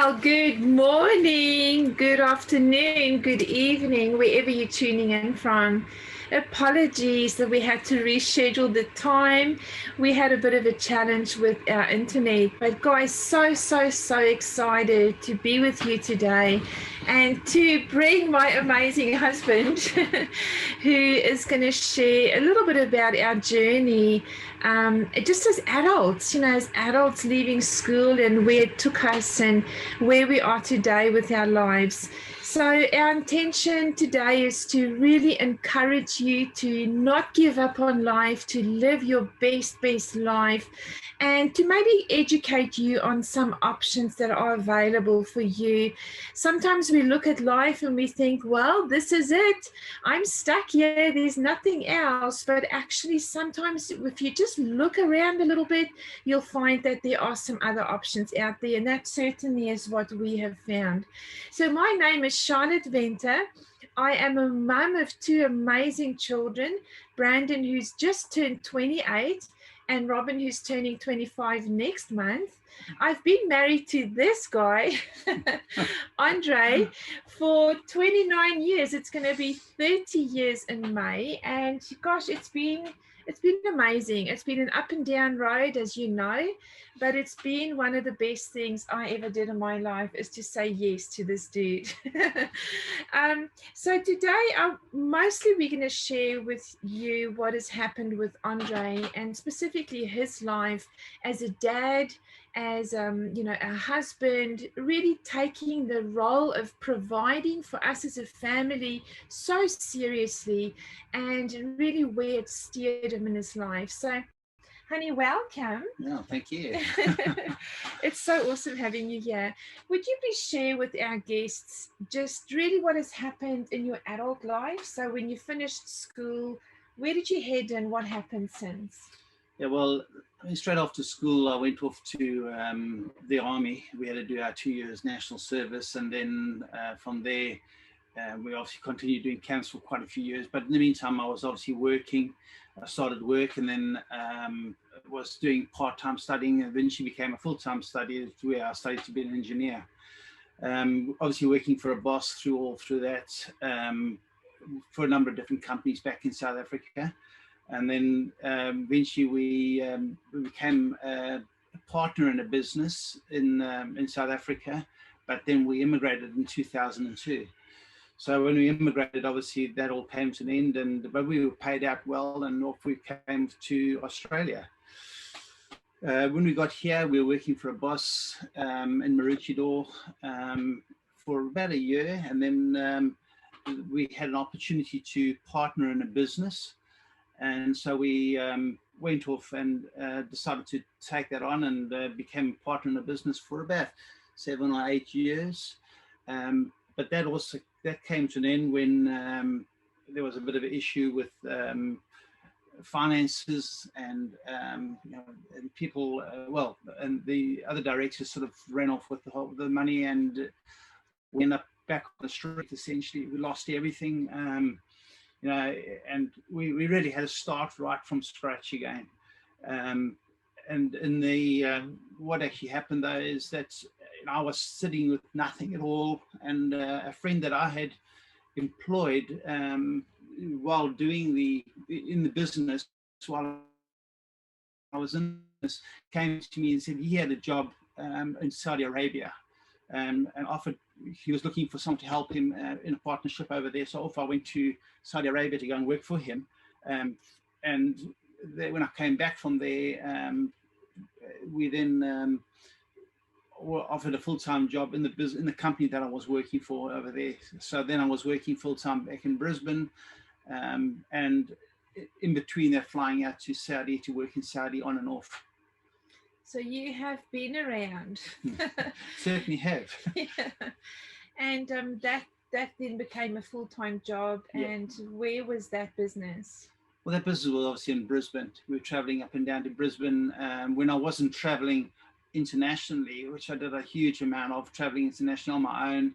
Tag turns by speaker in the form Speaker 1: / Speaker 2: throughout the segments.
Speaker 1: Well, good morning, good afternoon, good evening, wherever you're tuning in from. Apologies that we had to reschedule the time. We had a bit of a challenge with our internet, but guys, so excited to be with you today and to bring my amazing husband who is going to share a little bit about our journey just as adults leaving school and where it took us and where we are today with our lives. So our intention today is to really encourage you to not give up on life, to live your best life, and to maybe educate you on some options that are available for you. Sometimes we look at life and we think, well, this is it. I'm stuck here. There's nothing else. But actually, sometimes if you just look around a little bit, you'll find that there are some other options out there. And that certainly is what we have found. So my name is Charlotte Venter. I am a mum of two amazing children, Brandon, who's just turned 28, and Robin, who's turning 25 next month. I've been married to this guy, Andre, for 29 years. It's going to be 30 years in May. And gosh, it's been amazing. It's been an up and down road, as you know, but it's been one of the best things I ever did in my life is to say yes to this dude. So today, mostly we're going to share with you what has happened with Andre and specifically his life as a dad, as a husband, really taking the role of providing for us as a family so seriously, and really where it steered him in his life. So, honey, welcome.
Speaker 2: No, thank you.
Speaker 1: It's so awesome having you here. Would you please share with our guests just really what has happened in your adult life? So when you finished school, where did you head and what happened since?
Speaker 2: Yeah, well, straight after school, I went off to the army. We had to do our 2 years national service. And then from there, we obviously continued doing camps for quite a few years. But in the meantime, I was obviously working. I started work and then was doing part-time studying, and eventually became a full-time study where I studied to be an engineer. Obviously working for a boss through that for a number of different companies back in South Africa. And then eventually we became a partner in a business in South Africa, but then we immigrated in 2002. So when we immigrated, obviously that all came to an end, but we were paid out well, and off we came to Australia. When we got here, we were working for a boss in Maroochydore for about a year, and then we had an opportunity to partner in a business. And so we went off and decided to take that on and became a partner in a business for about 7 or 8 years. But that came to an end when there was a bit of an issue with finances and people, and the other directors sort of ran off with the money, and we ended up back on the street. Essentially, we lost everything. And we really had to start right from scratch again. And in the what actually happened though is that I was sitting with nothing at all, and a friend that I had employed while doing in the business while I was in this came to me and said he had a job in Saudi Arabia. And offered, he was looking for someone to help him in a partnership over there. So off I went to Saudi Arabia to go and work for him. And when I came back from there, we then were offered a full-time job in the company that I was working for over there. So then I was working full-time back in Brisbane, and in between that, flying out to Saudi to work in Saudi on and off.
Speaker 1: So you have been around.
Speaker 2: Certainly have.
Speaker 1: Yeah. And that then became a full-time job. Yeah. And where was that business?
Speaker 2: Well, that business was obviously in Brisbane. We were traveling up and down to Brisbane when I wasn't traveling internationally, which I did a huge amount of traveling international on my own,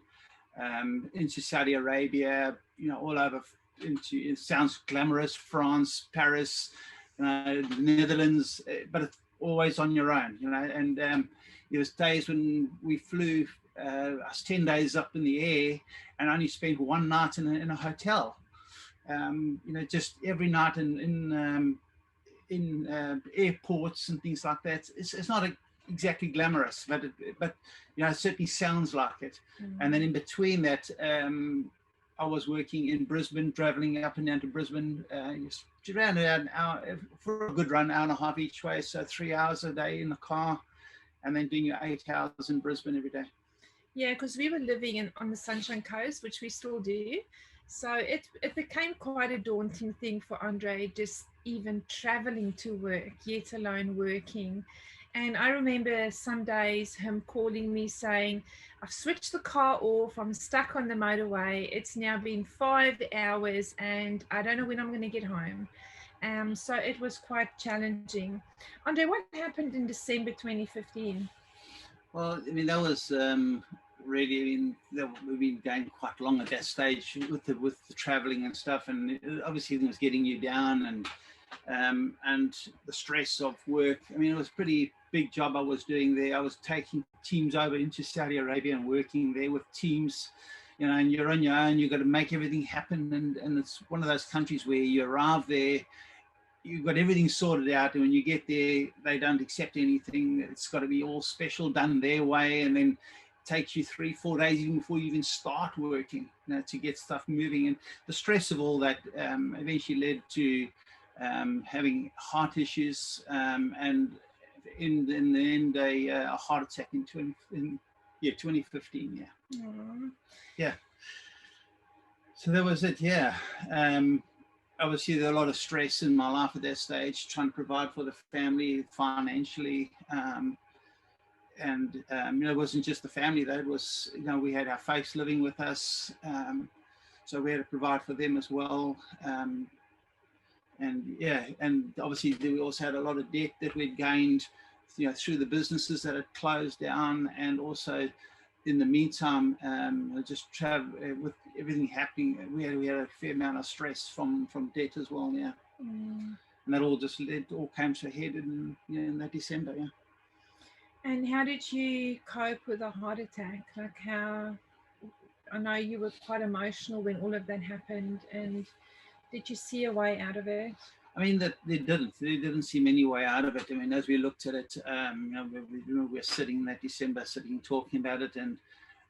Speaker 2: into Saudi Arabia, all over it sounds glamorous, France, Paris, the Netherlands, but it's always on your own, and there was days when we flew I was 10 days up in the air and only spent one night in a hotel. Just every night in airports and things like that. It's not exactly glamorous, but it certainly sounds like it. And then in between that, I was working in Brisbane, traveling up and down to Brisbane, around an hour for a good run, hour and a half each way. So 3 hours a day in the car, and then doing your 8 hours in Brisbane every day.
Speaker 1: Yeah, because we were living on the Sunshine Coast, which we still do. So it became quite a daunting thing for Andre, just even traveling to work, yet alone working. And I remember some days him calling me saying, I've switched the car off, I'm stuck on the motorway. It's now been 5 hours and I don't know when I'm going to get home. So it was quite challenging. Andre, what happened in December 2015?
Speaker 2: Well, I mean, that was really, we've been going quite long at that stage with the traveling and stuff, and obviously it was getting you down, and the stress of work. I mean, it was a pretty big job I was doing there. I was taking teams over into Saudi Arabia and working there with teams, and you're on your own. You've got to make everything happen, and it's one of those countries where you arrive there, you've got everything sorted out, and when you get there, they don't accept anything. It's got to be all special, done their way, and then it takes you 3-4 days even before you even start working, to get stuff moving. And the stress of all that eventually led to having heart issues, and in the end, a heart attack in 2015. Yeah.
Speaker 1: Aww.
Speaker 2: Yeah. So that was it. Yeah. Obviously, there was a lot of stress in my life at that stage, trying to provide for the family financially. It wasn't just the family, though. It was, we had our folks living with us. So we had to provide for them as well. And obviously, we also had a lot of debt that we'd gained, through the businesses that had closed down, and also in the meantime, just with everything happening, we had a fair amount of stress from debt as well. Yeah. And that all came to a head in that December. Yeah.
Speaker 1: And how did you cope with a heart attack? Like, how, I know you were quite emotional when all of that happened, and did you see a way out of it?
Speaker 2: I mean, that there didn't seem any way out of it. I mean, as we looked at it, we were sitting in that December, talking about it, and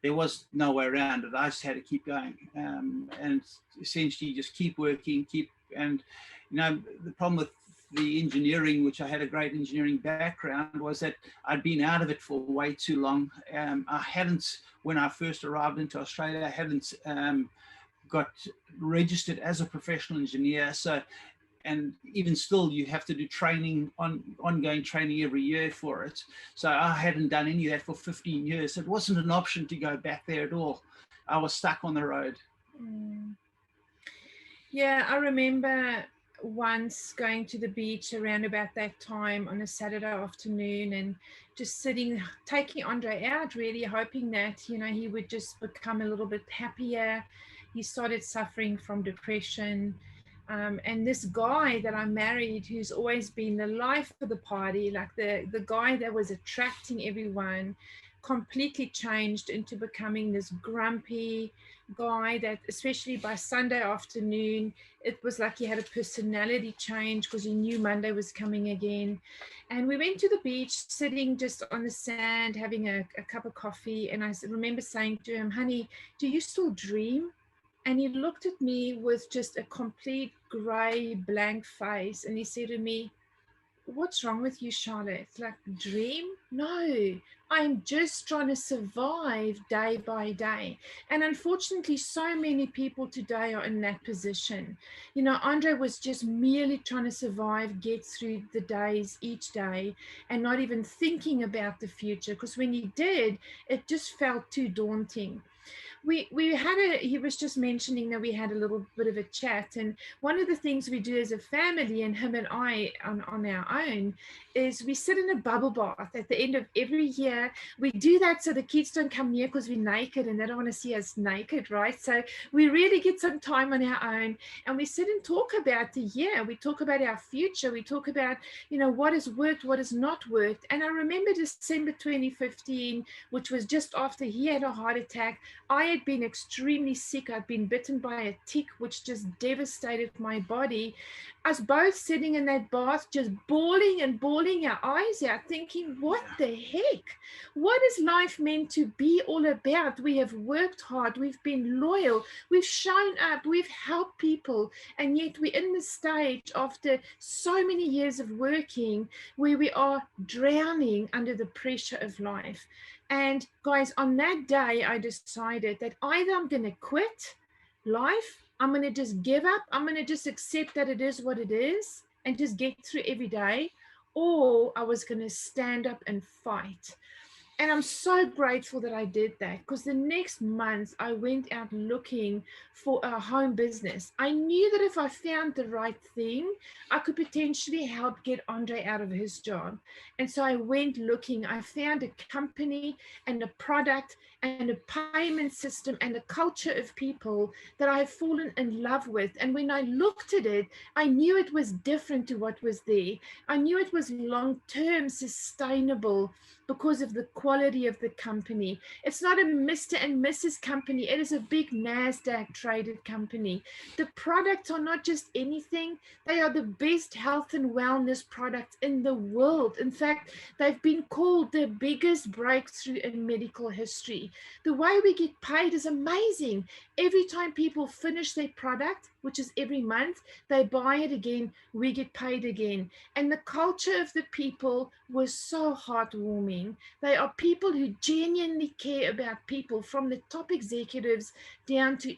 Speaker 2: there was no way around it. I just had to keep going, and essentially just keep working, and the problem with the engineering, which I had a great engineering background, was that I'd been out of it for way too long. I hadn't, when I first arrived into Australia, I hadn't got registered as a professional engineer. So, and even still, you have to do ongoing training every year for it. So I hadn't done any of that for 15 years. It wasn't an option to go back there at all. I was stuck on the road.
Speaker 1: Yeah, I remember once going to the beach around about that time on a Saturday afternoon, and just sitting, taking Andre out, really hoping that, he would just become a little bit happier. He started suffering from depression. And this guy that I married, who's always been the life of the party, like the guy that was attracting everyone, completely changed into becoming this grumpy guy that, especially by Sunday afternoon, it was like he had a personality change because he knew Monday was coming again. And we went to the beach, sitting just on the sand, having a cup of coffee. And I remember saying to him, honey, do you still dream? And he looked at me with just a complete gray, blank face. And he said to me, what's wrong with you, Charlotte? Like, dream? No, I'm just trying to survive day by day. And unfortunately, so many people today are in that position. Andre was just merely trying to survive, get through the days each day, and not even thinking about the future. Because when he did, it just felt too daunting. He was just mentioning that we had a little bit of a chat, and one of the things we do as a family, and him and I on our own, is we sit in a bubble bath at the end of every year. picture. We do that so the kids don't come near because we're naked and they don't want to see us naked, right? So we really get some time on our own, and we sit and talk about the year. We talk about our future. We talk about, what has worked, what has not worked. And I remember December 2015, which was just after he had a heart attack. I had been extremely sick. I'd been bitten by a tick, which just devastated my body. Us both sitting in that bath, just bawling and bawling our eyes out, thinking, what the heck? What is life meant to be all about? We have worked hard. We've been loyal. We've shown up. We've helped people. And yet we're in the stage after so many years of working where we are drowning under the pressure of life. And guys, on that day, I decided that either I'm going to quit life, I'm going to just give up, I'm going to just accept that it is what it is and just get through every day, or I was going to stand up and fight. And I'm so grateful that I did that, because the next month I went out looking for a home business. I knew that if I found the right thing, I could potentially help get Andre out of his job. And so I went looking. I found a company and a product and a payment system and a culture of people that I have fallen in love with. And when I looked at it, I knew it was different to what was there. I knew it was long-term sustainable because of the quality of the company. It's not a Mr. and Mrs. company. It is a big NASDAQ traded company. The products are not just anything. They are the best health and wellness products in the world. In fact, they've been called the biggest breakthrough in medical history. The way we get paid is amazing. Every time people finish their product, which is every month, they buy it again, we get paid again. And the culture of the people was so heartwarming. They are people who genuinely care about people, from the top executives down to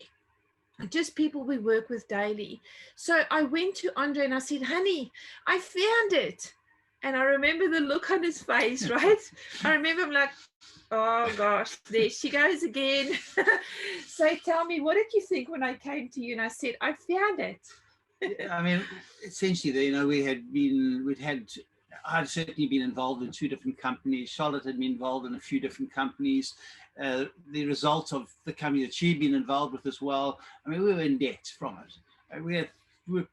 Speaker 1: just people we work with daily. So I went to Andre and I said, honey, I found it. And I remember the look on his face, right? I remember I'm like, oh gosh, there she goes again. So tell me, what did you think when I came to you and I said, I found it?
Speaker 2: I mean, essentially, I'd certainly been involved in 2 different companies. Charlotte had been involved in a few different companies. The results of the company that she'd been involved with as well, I mean, we were in debt from it. We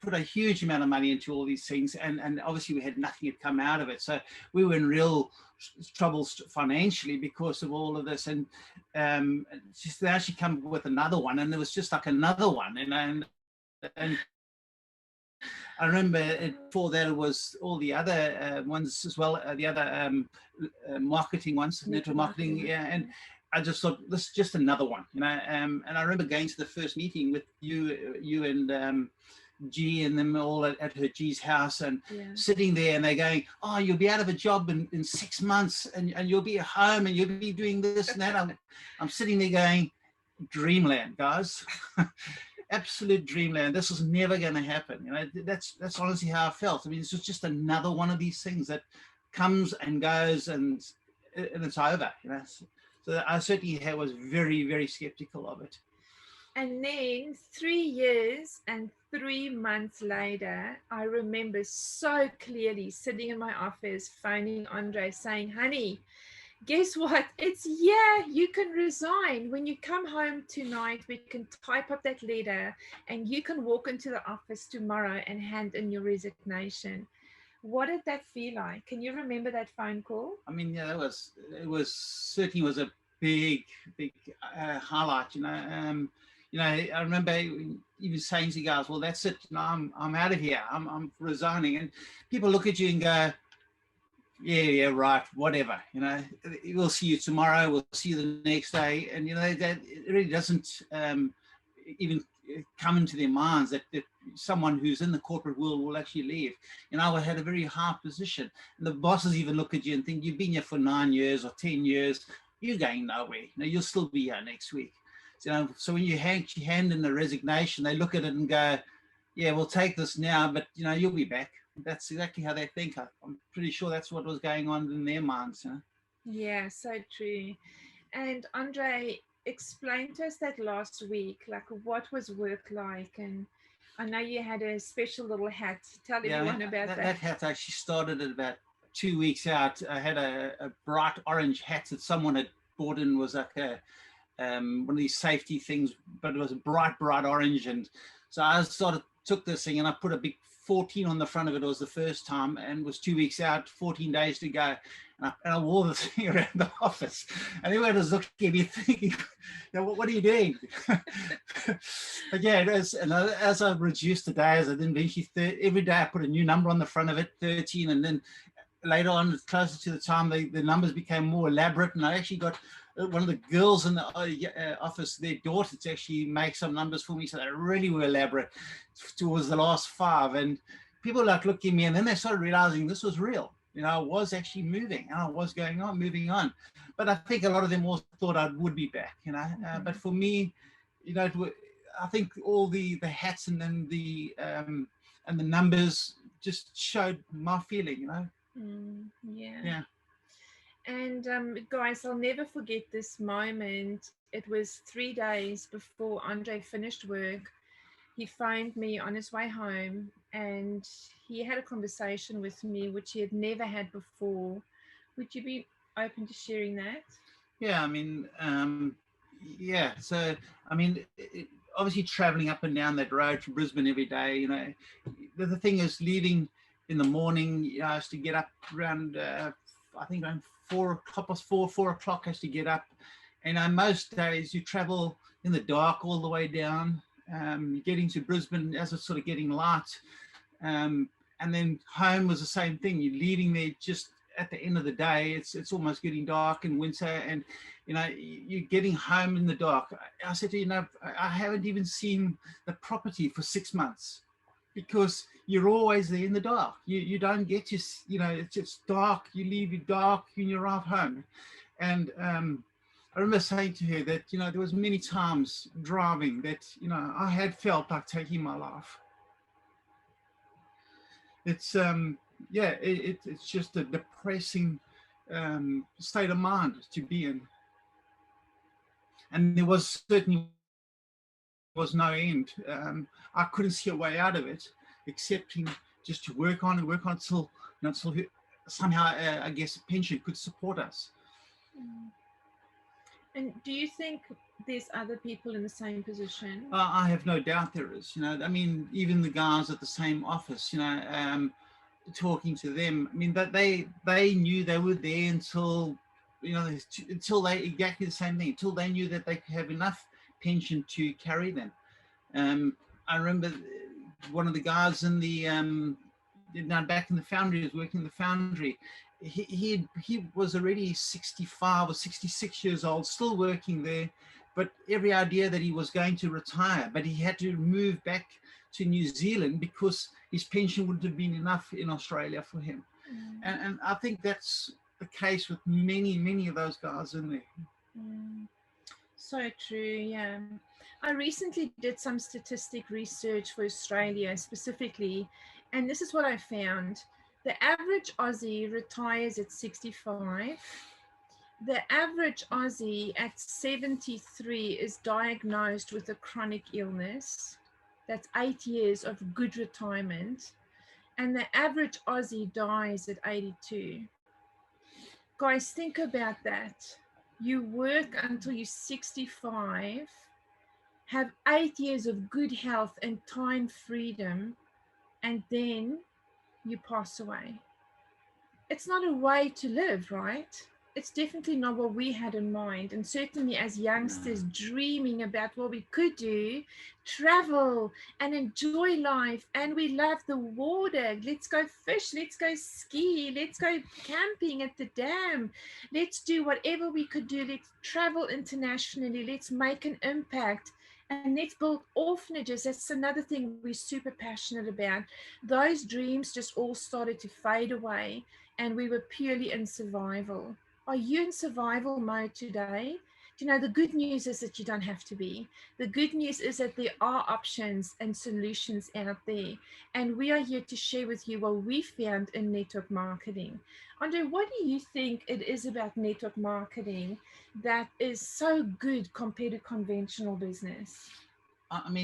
Speaker 2: put a huge amount of money into all these things, and obviously we had nothing had come out of it. So we were in real troubles financially because of all of this. And just they actually come with another one, and there was just like another one, and I remember before that it was all the other ones as well, the other marketing ones, network marketing, yeah. And I just thought, this is just another one, and I remember going to the first meeting with you and G and them all at her G's house, and sitting there, and they're going, oh, you'll be out of a job in 6 months, and you'll be at home, and you'll be doing this and that. I'm sitting there going, dreamland, guys. Absolute dreamland. This is never going to happen. That's honestly how I felt. I mean, this was just another one of these things that comes and goes, and it's over. So I certainly was very, very skeptical of it.
Speaker 1: And then 3 years and 3 months later, I remember so clearly sitting in my office, phoning Andre, saying, honey, guess what? It's you can resign. When you come home tonight, we can type up that letter and you can walk into the office tomorrow and hand in your resignation. What did that feel like? Can you remember that phone call?
Speaker 2: I mean, yeah, it was certainly was a big highlight. I remember even saying to guys, well, that's it. I'm out of here. I'm resigning. And people look at you and go, yeah, right, whatever. We'll see you tomorrow. We'll see you the next day. And that it really doesn't even come into their minds that someone who's in the corporate world will actually leave. I had a very high position, and the bosses even look at you and think, you've been here for 9 years or 10 years. You're going nowhere. You'll still be here next week. So when you hand in the resignation, they look at it and go, yeah, we'll take this now, but you'll be back. That's exactly how they think. I'm pretty sure that's what was going on in their minds.
Speaker 1: Yeah, so true. And Andre, explain to us that last week, like what was work like? And I know you had a special little hat. Tell everyone about that.
Speaker 2: That hat actually started at about 2 weeks out, I had a bright orange hat that someone had bought in, was like one of these safety things, but it was a bright orange. And so I took this thing and I put a big 14 on the front of it. It was the first time, and was 2 weeks out, 14 days to go. And I wore the thing around the office, and everyone was looking at me thinking, what are you doing? But yeah, it is. And as I reduced the days, I didn't eventually, every day I put a new number on the front of it, 13. And then later on, closer to the time, the numbers became more elaborate. And I actually got one of the girls in the office, their daughter, to actually make some numbers for me. So they really were elaborate towards the last 5. And people looked at me, and then they started realizing this was real. I was actually moving, and I was moving on. But I think a lot of them also thought I would be back, But for me, I think all the hats and then the numbers just showed my feeling,
Speaker 1: Yeah. And guys, I'll never forget this moment. It was 3 days before Andre finished work. He phoned me on his way home, and he had a conversation with me which he had never had before. Would you be open to sharing that?
Speaker 2: Yeah, So, obviously traveling up and down that road to Brisbane every day, the thing is, leaving in the morning, I has to get up around, I think around 4 o'clock has to get up. And most days you travel in the dark all the way down. Getting to Brisbane as it's sort of getting light. And then home was the same thing. You're leaving there just at the end of the day. It's almost getting dark in winter, and you're getting home in the dark. I said to you, I haven't even seen the property for 6 months, because you're always there in the dark. You don't get to, it's dark. You leave it dark and you arrive home. And I remember saying to her that, there was many times driving that, I had felt like taking my life. It's, it's just a depressing state of mind to be in. And there certainly was no end. I couldn't see a way out of it, except just to work on until somehow, I guess, a pension could support us.
Speaker 1: And do you think there's other people in the same position?
Speaker 2: I have no doubt there is. Even the guys at the same office, talking to them, that they knew they were there until, until they, exactly the same thing, until they knew that they could have enough pension to carry them. I remember one of the guys in the, back in the foundry, was working in the foundry. He was already 65 or 66 years old, still working there, but every idea that he was going to retire, but he had to move back to New Zealand because his pension wouldn't have been enough in Australia for him. And I think that's the case with many of those guys in there.
Speaker 1: So true, yeah. I recently did some statistic research for Australia specifically, and this is what I found. The average Aussie retires at 65. The average Aussie at 73 is diagnosed with a chronic illness. That's 8 years of good retirement. And the average Aussie dies at 82. Guys, think about that. You work until you're 65, have 8 years of good health and time freedom, and then you pass away. It's not a way to live, right? It's definitely not what we had in mind. And certainly as youngsters dreaming about what we could do, travel and enjoy life. And we love the water. Let's go fish. Let's go ski. Let's go camping at the dam. Let's do whatever we could do. Let's travel internationally. Let's make an impact. And let's build orphanages. That's another thing we're super passionate about. Those dreams just all started to fade away, and we were purely in survival. Are you in survival mode today? Do you know, the good news is that you don't have to be. The good news is that there are options and solutions out there. And we are here to share with you what we found in network marketing. Andre, what do you think it is about network marketing that is so good compared to conventional business?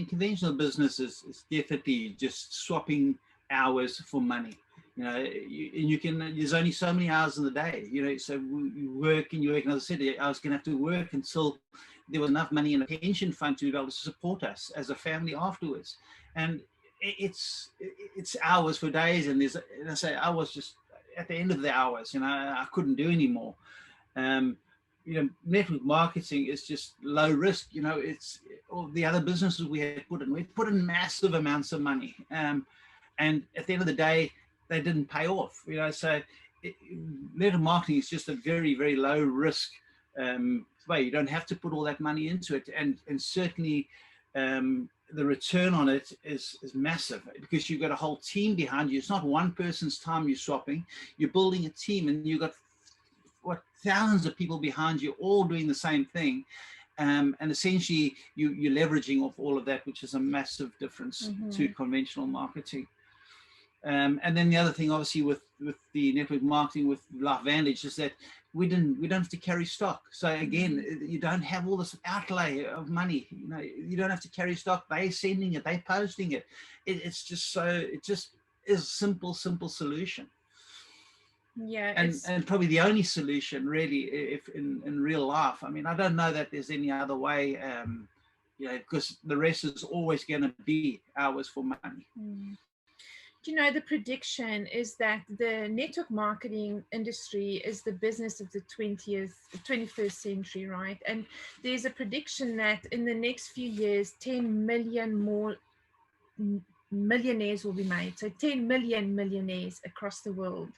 Speaker 2: Conventional business is definitely just swapping hours for money. You know, you can, there's only so many hours in the day, you know, so you work and you work. And as I said, I was going to have to work until there was enough money in a pension fund to be able to support us as a family afterwards. And it's hours for days. And I say, I was just at the end of the hours, you know, I couldn't do anymore. You know, network marketing is just low risk. You know, it's all the other businesses we had put in massive amounts of money. And at the end of the day, they didn't pay off. You know, so network marketing is just a very, very low risk way. You don't have to put all that money into it, and certainly the return on it is massive, because you've got a whole team behind you. It's not one person's time you're swapping. You're building a team, and you've got thousands of people behind you, all doing the same thing. And essentially, you're leveraging off all of that, which is a massive difference to conventional marketing. And then the other thing, obviously, with the network marketing with LifeVantage, is that we don't have to carry stock. So again, you don't have all this outlay of money. You know, you don't have to carry stock. They're sending it, they're posting it. It just is a simple solution.
Speaker 1: Yeah,
Speaker 2: and probably the only solution, really, if in real life. I mean, I don't know that there's any other way. You know, because the rest is always going to be hours for money.
Speaker 1: You know, the prediction is that the network marketing industry is the business of the 21st century, right? And there's a prediction that in the next few years, 10 million more millionaires will be made. So 10 million millionaires across the world.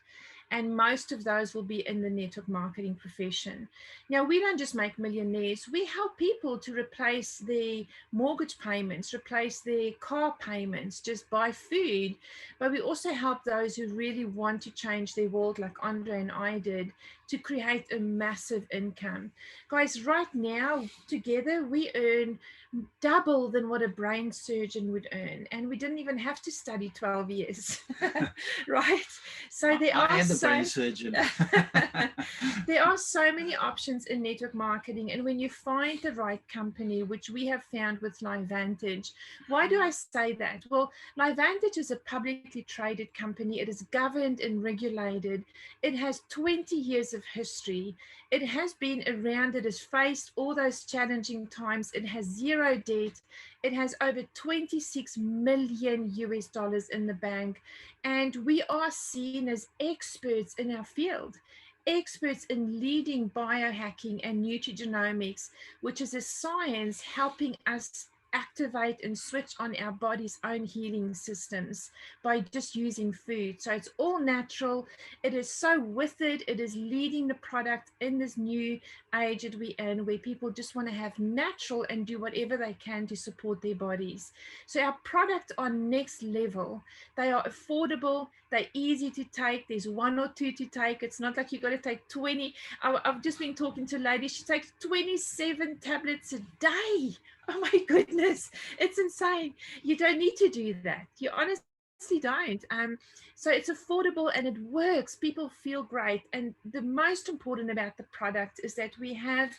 Speaker 1: And most of those will be in the network marketing profession. Now, we don't just make millionaires, we help people to replace their mortgage payments, replace their car payments, just buy food. But we also help those who really want to change their world, like Andre and I did, to create a massive income. Guys, right now, together, we earn double than what a brain surgeon would earn. And we didn't even have to study 12 years, right? So there are
Speaker 2: brain surgeon.
Speaker 1: There are so many options in network marketing, and when you find the right company, which we have found with LifeVantage. Why do I say that? Well, LifeVantage is a publicly traded company. It is governed and regulated. It has 20 years of history. It has been around. It has faced all those challenging times. It has zero debt. It has over 26 million US dollars in the bank. And we are seen as experts in our field, experts in leading biohacking and nutrigenomics, which is a science helping us activate and switch on our body's own healing systems by just using food. So it's all natural. It is so with it. It is leading the product in this new age that we're in, where people just want to have natural and do whatever they can to support their bodies. So our product are next level. They are affordable. They're easy to take. There's one or two to take. It's not like you got to take 20. I've just been talking to a lady. She takes 27 tablets a day. Oh my goodness, it's insane. You don't need to do that. You honestly don't. So it's affordable and it works. People feel great. And the most important about the product is that we have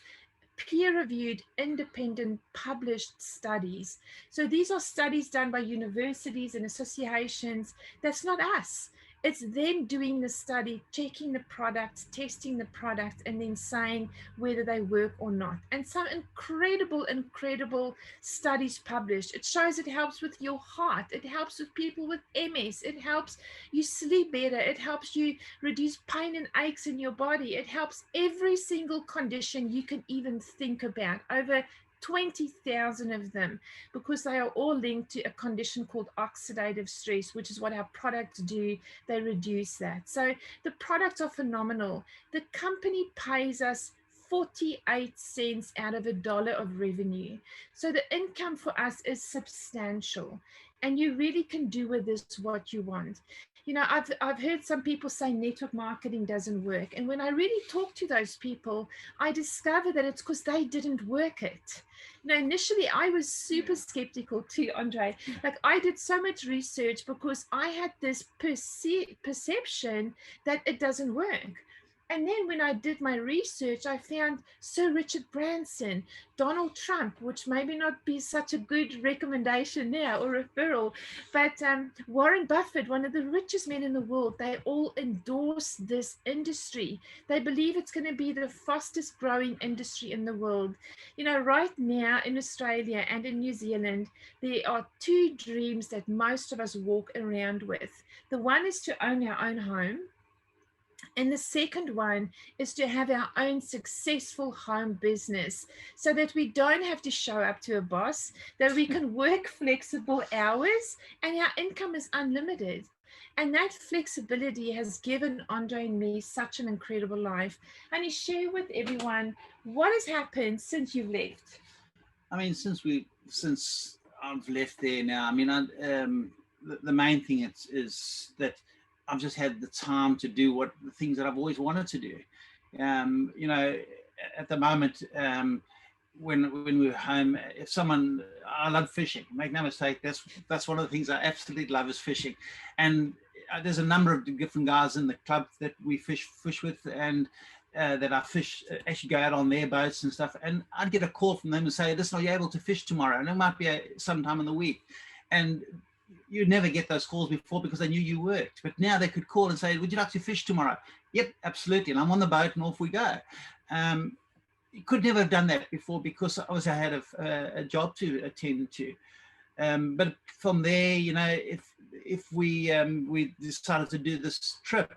Speaker 1: peer-reviewed, independent, published studies. So these are studies done by universities and associations. That's not us. It's them doing the study, checking the product, testing the product, and then saying whether they work or not. And some incredible studies published. It shows it helps with your heart. It helps with people with MS. It helps you sleep better. It helps you reduce pain and aches in your body. It helps every single condition you can even think about. Over 20,000 of them, because they are all linked to a condition called oxidative stress, which is what our products do. They reduce that. So the products are phenomenal. The company pays us 48 cents out of $1 of revenue. So the income for us is substantial, and you really can do with this what you want. You know, I've heard some people say network marketing doesn't work. And when I really talk to those people, I discover that it's because they didn't work it. You know, initially I was super skeptical too, Andre. Like, I did so much research because I had this perception that it doesn't work. And then when I did my research, I found Sir Richard Branson, Donald Trump, which maybe not be such a good recommendation now or referral, but Warren Buffett, one of the richest men in the world, they all endorse this industry. They believe it's going to be the fastest growing industry in the world. You know, right now in Australia and in New Zealand, there are two dreams that most of us walk around with. The one is to own our own home. And the second one is to have our own successful home business so that we don't have to show up to a boss, that we can work flexible hours and our income is unlimited. And that flexibility has given Andre and me such an incredible life. And you share with everyone what has happened since you've left.
Speaker 2: I mean, since I've left there now, I mean, the main thing is that I've just had the time to do the things that I've always wanted to do. You know, at the moment, when we were home, I love fishing. Make no mistake, that's one of the things I absolutely love is fishing. And there's a number of different guys in the club that we fish with, and that I actually go out on their boats and stuff. And I'd get a call from them and say, "Listen, are you able to fish tomorrow?" And it might be sometime in the week, and you'd never get those calls before because they knew you worked. But now they could call and say, "Would you like to fish tomorrow?" Yep, absolutely. And I'm on the boat and off we go. You could never have done that before because I had a job to attend to. But from there, you know, if we decided to do this trip,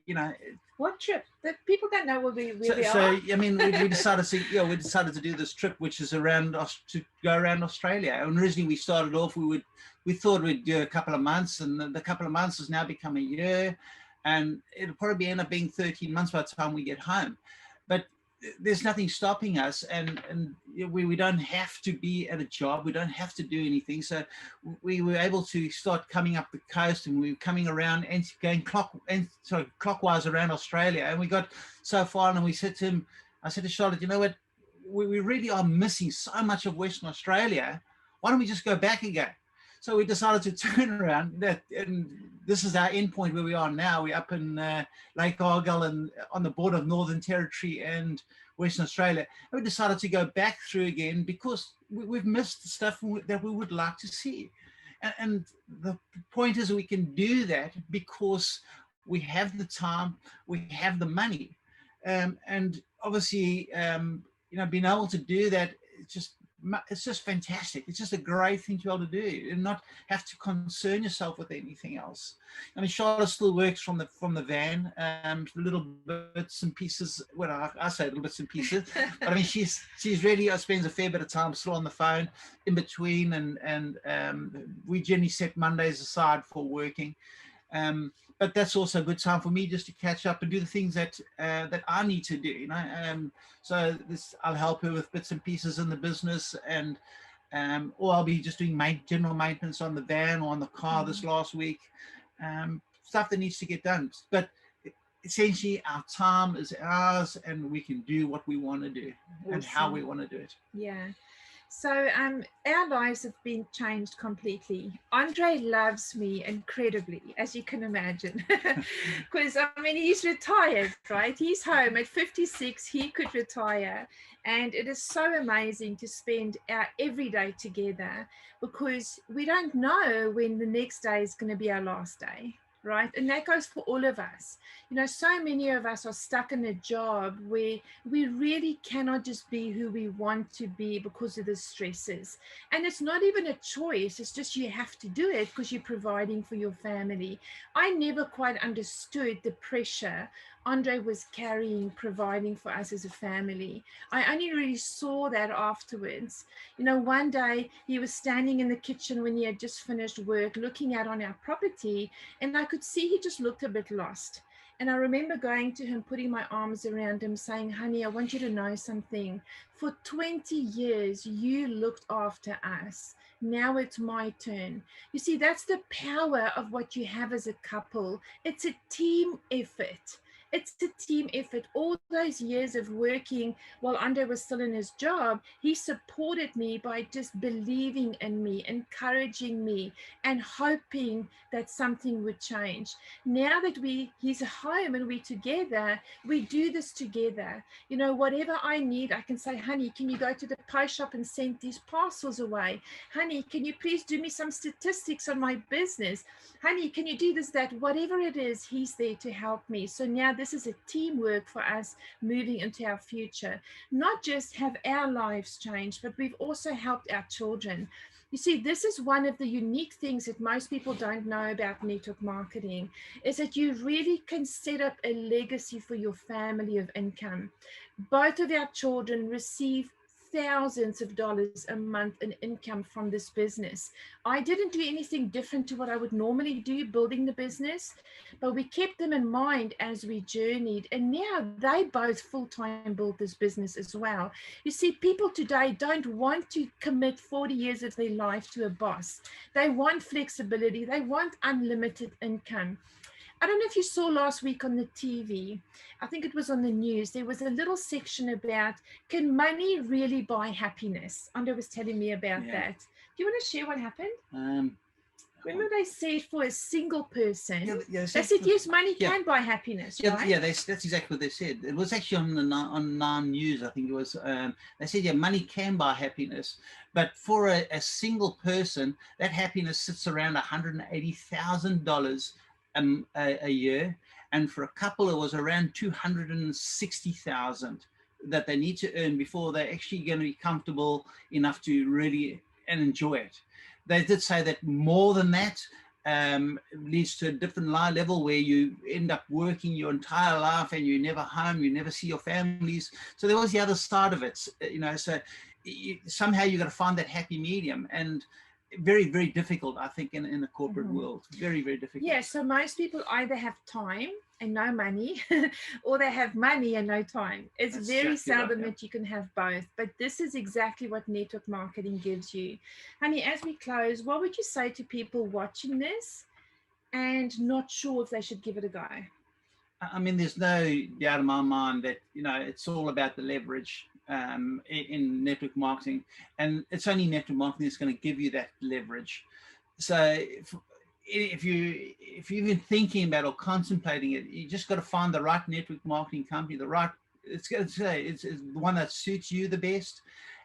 Speaker 2: you know.
Speaker 1: What trip? That people don't know where we are.
Speaker 2: So I mean, we decided to do this trip, which is to go around Australia. And originally we started off, we thought we'd do a couple of months, and the couple of months has now become a year, and it'll probably end up being 13 months by the time we get home. But there's nothing stopping us, and we don't have to be at a job. We don't have to do anything. So we were able to start coming up the coast, and we were coming around and going clockwise around Australia. And we got so far, and I said to Charlotte, you know what, we really are missing so much of Western Australia. Why don't we just go back again? So we decided to turn around, and this is our end point where we are now. We're up in Lake Argyll and on the border of Northern Territory and Western Australia. And we decided to go back through again because we've missed the stuff that we would like to see. And the point is we can do that because we have the time, we have the money. And obviously, you know, being able to do that, it's just fantastic. It's just a great thing to be able to do and not have to concern yourself with anything else. I mean, Charlotte still works from the van, little bits and pieces. Well, I say little bits and pieces, but I mean, she's really spends a fair bit of time still on the phone in between, and we generally set Mondays aside for working. But that's also a good time for me just to catch up and do the things that I need to do, you know. So I'll help her with bits and pieces in the business, and or I'll be just doing general maintenance on the van or on the car this last week, stuff that needs to get done. But essentially, our time is ours, and we can do what we want to do and how we want to do it.
Speaker 1: Yeah. So our lives have been changed completely. Andre loves me incredibly, as you can imagine, because I mean, he's retired, right? He's home at 56, he could retire. And it is so amazing to spend our every day together because we don't know when the next day is going to be our last day. Right. And that goes for all of us. You know, so many of us are stuck in a job where we really cannot just be who we want to be because of the stresses. And it's not even a choice. It's just you have to do it because you're providing for your family. I never quite understood the pressure Andre was carrying, providing for us as a family. I only really saw that afterwards. You know, one day he was standing in the kitchen when he had just finished work, looking out on our property, and I could see he just looked a bit lost. And I remember going to him, putting my arms around him, saying, honey, I want you to know something. For 20 years, you looked after us. Now it's my turn. You see, that's the power of what you have as a couple. It's a team effort. it's a team effort. All those years of working while Andre was still in his job, he supported me by just believing in me, encouraging me, and hoping that something would change. Now that he's home and we're together, we do this together. You know, whatever I need, I can say, honey, can you go to the post shop and send these parcels away? Honey, can you please do me some statistics on my business? Honey, can you do this, that? Whatever it is, he's there to help me. So now this is a teamwork for us moving into our future. Not just have our lives changed, but we've also helped our children. You see, this is one of the unique things that most people don't know about network marketing, is that you really can set up a legacy for your family of income. Both of our children receive thousands of dollars a month in income from this business. I didn't do anything different to what I would normally do building the business, but we kept them in mind as we journeyed. And now they both full-time build this business as well. You see, people today don't want to commit 40 years of their life to a boss. They want flexibility. They want unlimited income. I don't know if you saw last week on the TV, I think it was on the news, there was a little section about, can money really buy happiness? Andre was telling me about that. Do you want to share what happened? Remember they said for a single person, they said yes, money can buy happiness, right?
Speaker 2: Yeah, that's exactly what they said. It was actually on Nine News, I think it was. They said, yeah, money can buy happiness, but for a single person, that happiness sits around $180,000 a year, and for a couple, it was around 260,000 that they need to earn before they're actually going to be comfortable enough to really and enjoy it. They did say that more than that leads to a different level where you end up working your entire life and you're never home, you never see your families. So there was the other side of it, you know, so somehow you got to find that happy medium, and very, very difficult, I think, in the corporate world. Very, very difficult.
Speaker 1: Yeah, so most people either have time and no money, or they have money and no time. It's very seldom that you can have both, but this is exactly what network marketing gives you. Honey, as we close, what would you say to people watching this and not sure if they should give it a go?
Speaker 2: I mean, there's no doubt in my mind that, you know, it's all about the leverage in network marketing, and it's only network marketing that's going to give you that leverage. So if you're even thinking about or contemplating it, you just got to find the right network marketing company, it's the one that suits you the best,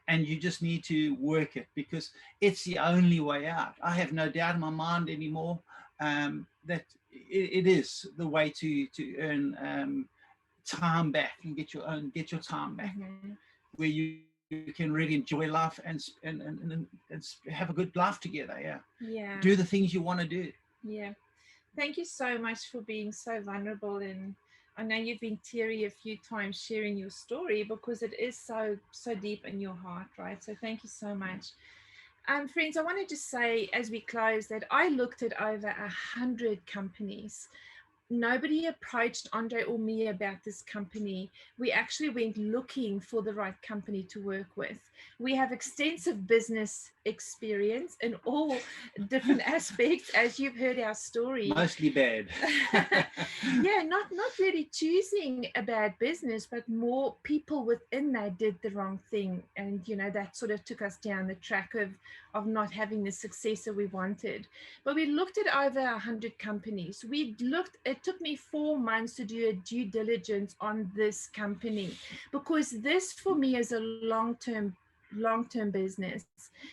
Speaker 2: and you just need to work it, because it's the only way out. I have no doubt in my mind anymore that it is the way to earn time back and get your time back, where you can really enjoy life and have a good life together. Do the things you want to do.
Speaker 1: Thank you so much for being so vulnerable, and I know you've been teary a few times sharing your story, because it is so deep in your heart, right? So thank you so much. Friends, I wanted to say as we close that I looked at over 100 companies. Nobody approached Andre or me about this company. We actually went looking for the right company to work with. We have extensive business experience in all different aspects, as you've heard our story.
Speaker 2: Mostly bad.
Speaker 1: Yeah, not really choosing a bad business, but more people within that did the wrong thing. And, you know, that sort of took us down the track of not having the success that we wanted. But we looked at over 100 companies. It took me 4 months to do a due diligence on this company, because this for me is a long-term business,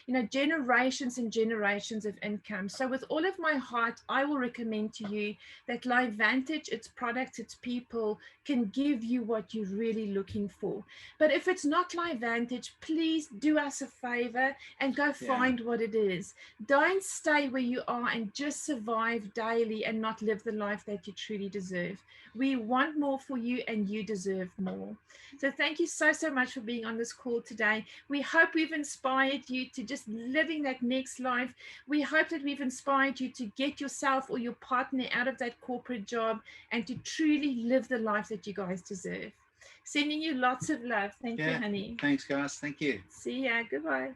Speaker 1: you know, generations and generations of income. So with all of my heart, I will recommend to you that LifeVantage, its products, its people, can give you what you're really looking for. But if it's not LifeVantage, please do us a favor and go find what it is. Don't stay where you are and just survive daily and not live the life that you truly deserve. We want more for you, and you deserve more. So thank you so much for being on this call today. We hope we've inspired you to just living that next life. We hope that we've inspired you to get yourself or your partner out of that corporate job and to truly live the life that you guys deserve. Sending you lots of love. Thank you, honey.
Speaker 2: Thanks, guys. Thank you.
Speaker 1: See ya. Goodbye.